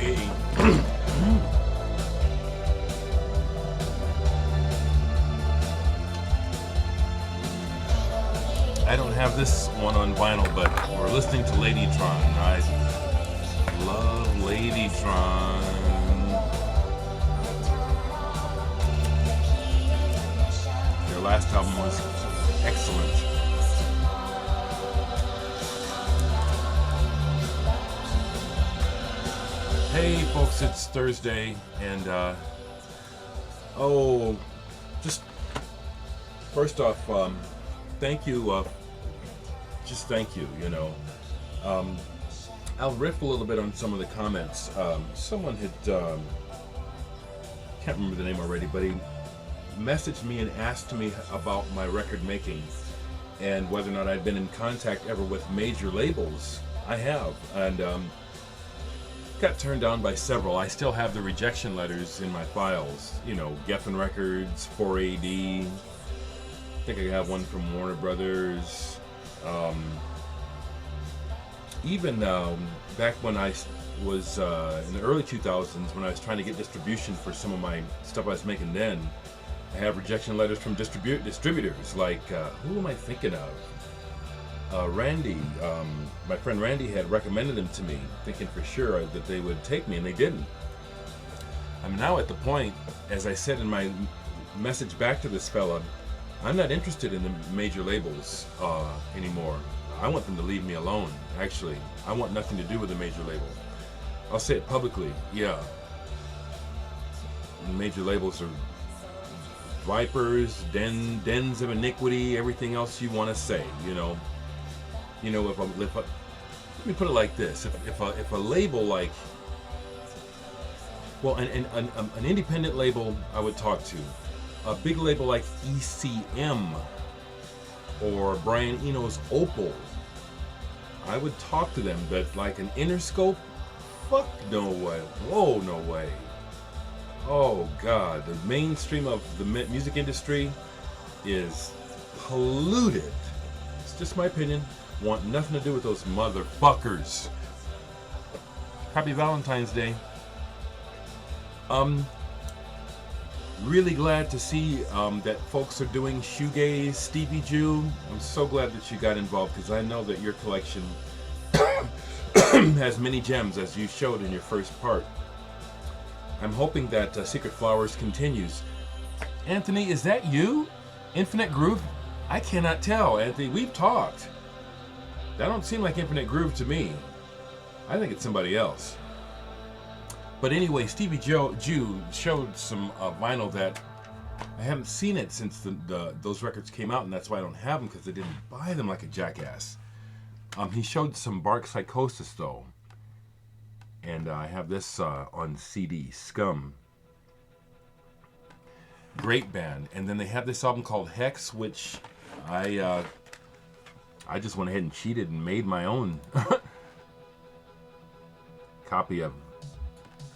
I don't have this one on vinyl, but we're listening to Ladytron. I love Ladytron. Their last album was excellent. Hey folks, it's Thursday, and just first off, thank you, just thank you, I'll riff a little bit on some of the comments. Someone had, can't remember the name already, but he messaged me and asked me about my record making and whether or not I'd been in contact ever with major labels. I have, and got turned down by several. I still have the rejection letters in my files, Geffen Records, 4AD, I think I have one from Warner Brothers. Even back when I was in the early 2000s, when I was trying to get distribution for some of my stuff I was making then, I have rejection letters from distributors like, who am I thinking of? Randy, my friend Randy had recommended them to me, thinking for sure that they would take me, and they didn't. I'm now at the point, as I said in my message back to this fella, I'm not interested in the major labels anymore. I want them to leave me alone, actually. I want nothing to do with the major label. I'll say it publicly, yeah. The major labels are vipers, dens of iniquity, everything else you want to say, let me put it like this: if a label like, well, an independent label I would talk to, a big label like ECM or Brian Eno's Opal, I would talk to them. But like an Interscope, fuck no way. Oh no way. Oh God, the mainstream of the music industry is polluted. It's just my opinion. Want nothing to do with those motherfuckers. Happy Valentine's Day. Really glad to see that folks are doing shoegaze. Stevie Jew, I'm so glad that you got involved, because I know that your collection has many gems, as you showed in your first part. I'm hoping that Secret Flowers continues. Anthony, is that you? Infinite Groove? I cannot tell, Anthony. We've talked. That don't seem like Infinite Groove to me. I think it's somebody else. But anyway, Stevie Jew showed some vinyl that I haven't seen it since those records came out, and that's why I don't have them, because I didn't buy them like a jackass. He showed some Bark Psychosis though, and I have this on CD, Scum. Great band. And then they have this album called Hex, which I just went ahead and cheated and made my own copy of,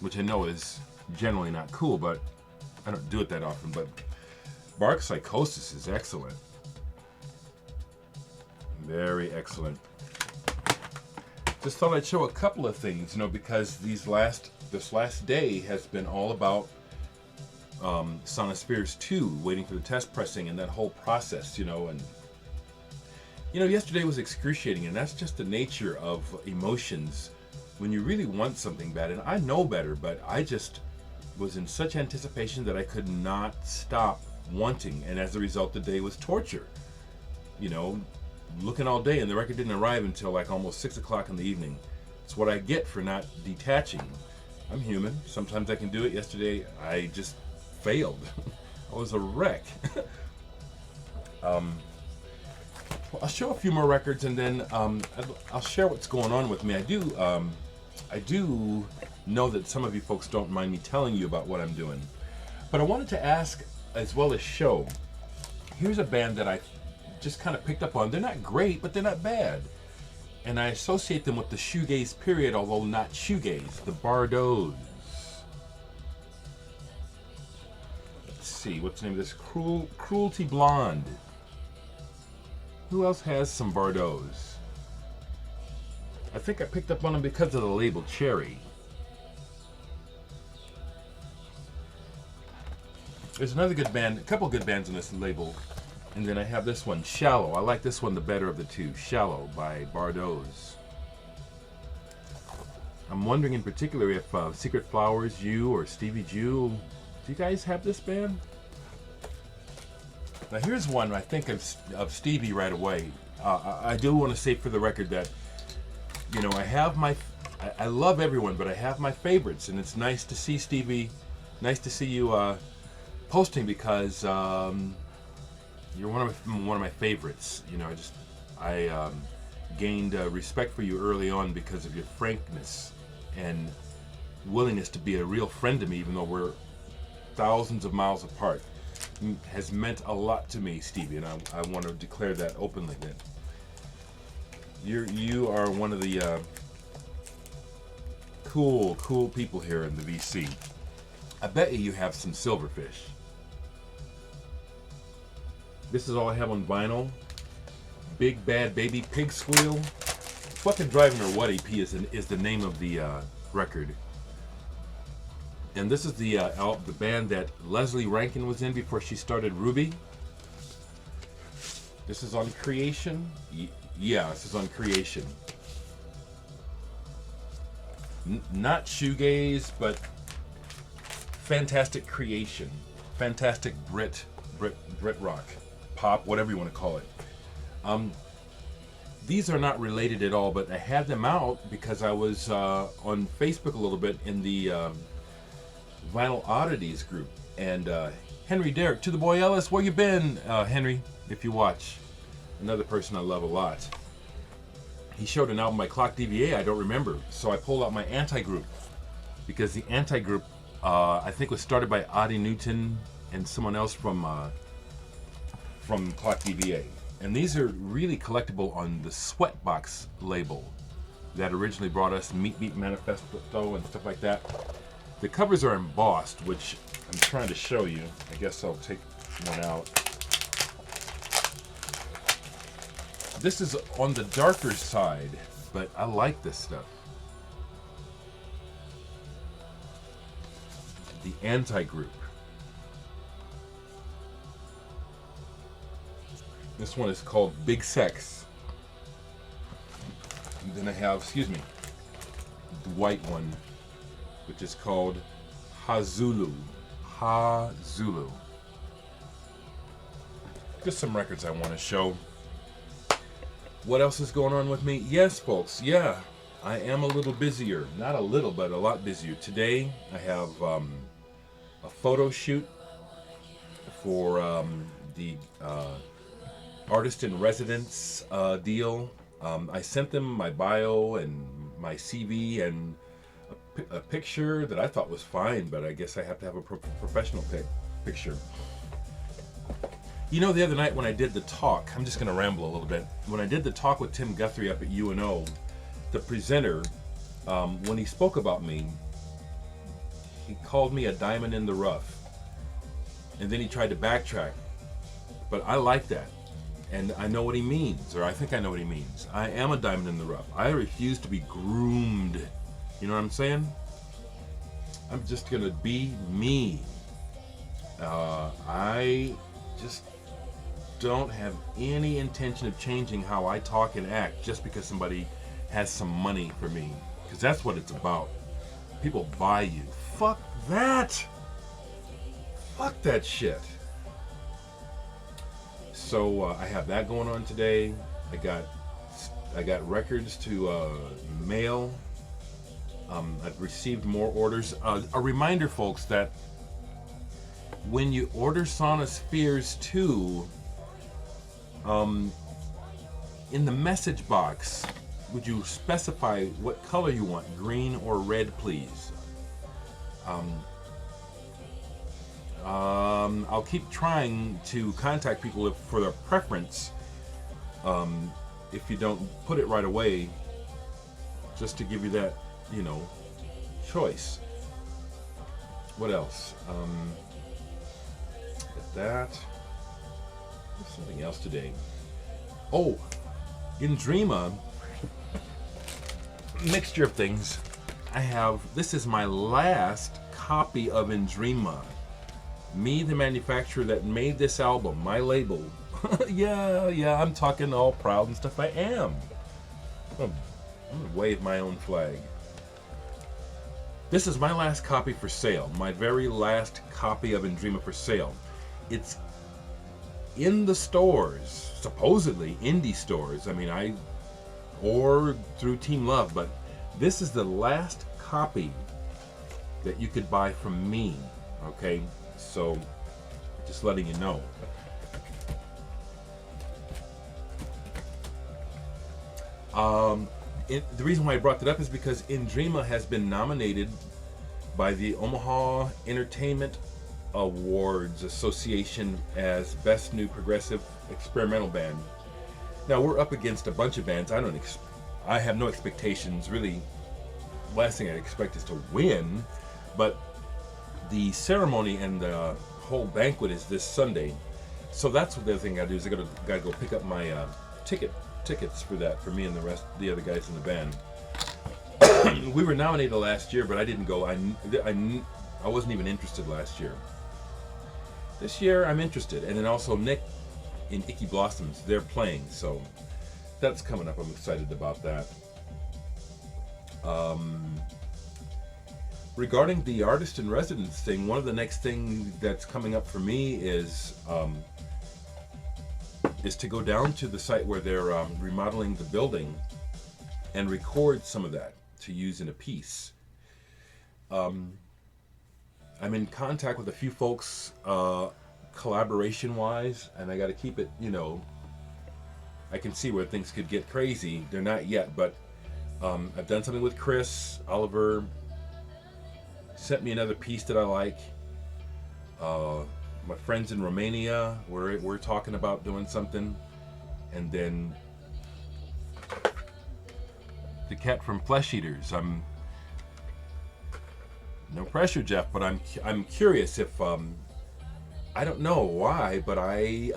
which I know is generally not cool, but I don't do it that often. But Bark Psychosis is excellent. Very excellent. Just thought I'd show a couple of things, because this last day has been all about Sonospheres 2, waiting for the test pressing and that whole process, and yesterday was excruciating, and that's just the nature of emotions when you really want something bad. And I know better, but I just was in such anticipation that I could not stop wanting, and as a result, the day was torture. Looking all day, and the record didn't arrive until like almost 6 o'clock in the evening. It's what I get for not detaching. I'm human. Sometimes I can do it. Yesterday, I just failed. I was a wreck. Well, I'll show a few more records, and then I'll share what's going on with me. I do know that some of you folks don't mind me telling you about what I'm doing, but I wanted to ask as well as show. Here's a band that I just kind of picked up on. They're not great, but they're not bad, and I associate them with the shoegaze period, although not shoegaze. The Bardos. Let's see, what's the name of this? Cruelty Blonde. Who else has some Bardos? I think I picked up on them because of the label Cherry. There's another good band, a couple good bands on this label. And then I have this one, Shallow. I like this one the better of the two. Shallow by Bardot's. I'm wondering in particular if Secret Flowers, you or Stevie Jew, do you guys have this band? Now here's one I think of Stevie right away. I do want to say for the record that, you know, I love everyone, but I have my favorites, and it's nice to see Stevie, nice to see you posting, because you're one of my favorites. You know, I gained respect for you early on because of your frankness and willingness to be a real friend to me, even though we're thousands of miles apart. Has meant a lot to me, Stevie, and I want to declare that openly. That you are one of the cool people here in the VC. I bet you have some silverfish. This is all I have on vinyl. Big Bad Baby Pig Squeal. Fucking Driving Her What EP is the name of the record. And this is the band that Leslie Rankin was in before she started Ruby. This is on Creation. Yeah, this is on Creation. Not shoegaze, but fantastic creation. Fantastic Brit rock. Pop, whatever you want to call it. These are not related at all, but I had them out because I was on Facebook a little bit in the Vinyl Oddities group, and Henry Dereck, to the boy Ellis, where you been, Henry? If you watch, another person I love a lot. He showed an album by Clock DVA I don't remember, so I pulled out my anti-group, because the anti-group I think was started by Audie Newton and someone else from Clock DVA, and these are really collectible on the Sweatbox label that originally brought us Meat Beat Manifesto and stuff like that. The covers are embossed, which I'm trying to show you. I guess I'll take one out. This is on the darker side, but I like this stuff. The Anti-Group. This one is called Big Sex. And then I have, excuse me, the white one, which is called Hazulu. Hazulu. Just some records I want to show. What else is going on with me? Yes, folks, yeah, I am a little busier. Not a little, but a lot busier. Today, I have a photo shoot for the Artist in Residence deal. I sent them my bio and my CV and a picture that I thought was fine, but I guess I have to have a professional picture. You know, the other night when I did the talk, I'm just going to ramble a little bit. When I did the talk with Tim Guthrie up at UNO, the presenter, when he spoke about me, he called me a diamond in the rough. And then he tried to backtrack. But I like that. And I know what he means, or I think I know what he means. I am a diamond in the rough. I refuse to be groomed. You know what I'm saying? I'm just going to be me. I just don't have any intention of changing how I talk and act just because somebody has some money for me. Because that's what it's about. People buy you. Fuck that. Fuck that shit. So I have that going on today. I got records to mail. I've received more orders. A reminder, folks, that when you order Sonospheres 2, in the message box, would you specify what color you want, green or red, please? I'll keep trying to contact people for their preference, if you don't put it right away, just to give you that, you know, choice. What else? That. There's something else today. Oh, in Dreama, mixture of things. I have, this is my last copy of In Dreama. Me, the manufacturer that made this album, my label. yeah, I'm talking all proud and stuff. I am. I'm gonna wave my own flag. This is my last copy for sale. My very last copy of Dreama for sale. It's in the stores, supposedly indie stores. I mean, or through Team Love, but this is the last copy that you could buy from me. Okay, so just letting you know. The reason why I brought that up is because Dreama has been nominated by the Omaha Entertainment Awards Association as Best New Progressive Experimental Band. Now we're up against a bunch of bands. I have no expectations really. Last thing I expect is to win, but the ceremony and the whole banquet is this Sunday. So that's what the other thing I gotta do is I gotta go pick up my tickets for that for me and the other guys in the band. We were nominated last year, but I didn't go. I wasn't even interested last year. This year I'm interested, and then also Nick in Icky Blossoms, they're playing, so that's coming up. I'm excited about that. Regarding the artist in residence thing, one of the next thing that's coming up for me is to go down to the site where they're remodeling the building and record some of that to use in a piece. I'm in contact with a few folks collaboration wise, and I got to keep it, I can see where things could get crazy. They're not yet, but I've done something with Chris. Oliver sent me another piece that I like. My friends in Romania, we're talking about doing something. And then the cat from Flesh Eaters. No pressure, Jeff, but I'm curious if I don't know why, but I've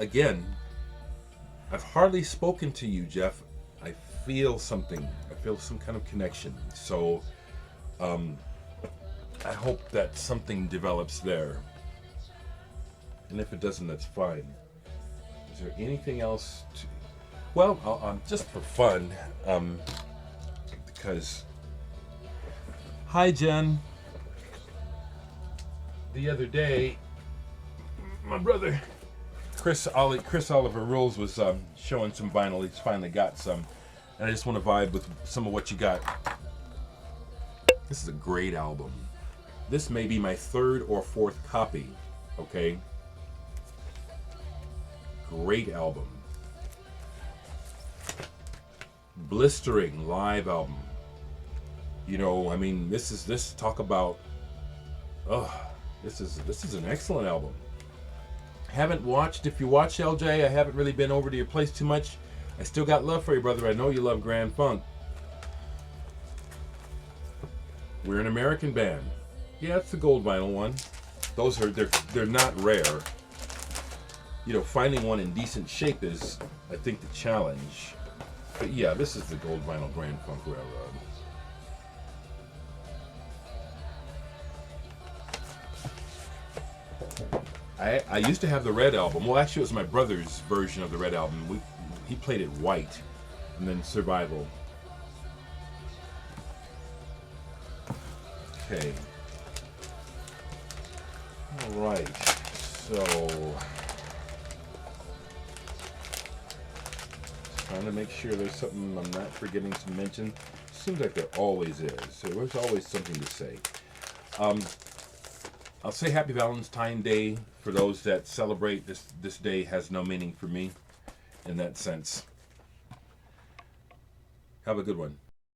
hardly spoken to you, Jeff. I feel something. I feel some kind of connection. So I hope that something develops there. And if it doesn't, that's fine. Is there anything else to... Well, just for fun, because... Hi, Jen. The other day, my brother, Chris Oliver Rules was showing some vinyl. He's finally got some. And I just want to vibe with some of what you got. This is a great album. This may be my third or fourth copy, okay? Great album. Blistering live album. This talk about, this is an excellent album. If you watch LJ, I haven't really been over to your place too much. I still got love for you, brother. I know you love Grand Funk. We're an American band. Yeah, it's the gold vinyl one. They're not rare. Finding one in decent shape is, I think, the challenge. But yeah, this is the gold vinyl Grand Funk Railroad. I used to have the red album. Well, actually, it was my brother's version of the red album. He played it white, and then Survival. Okay. All right. So, trying to make sure there's something I'm not forgetting to mention. Seems like there always is. So there's always something to say. I'll say Happy Valentine's Day for those that celebrate. This day has no meaning for me in that sense. Have a good one.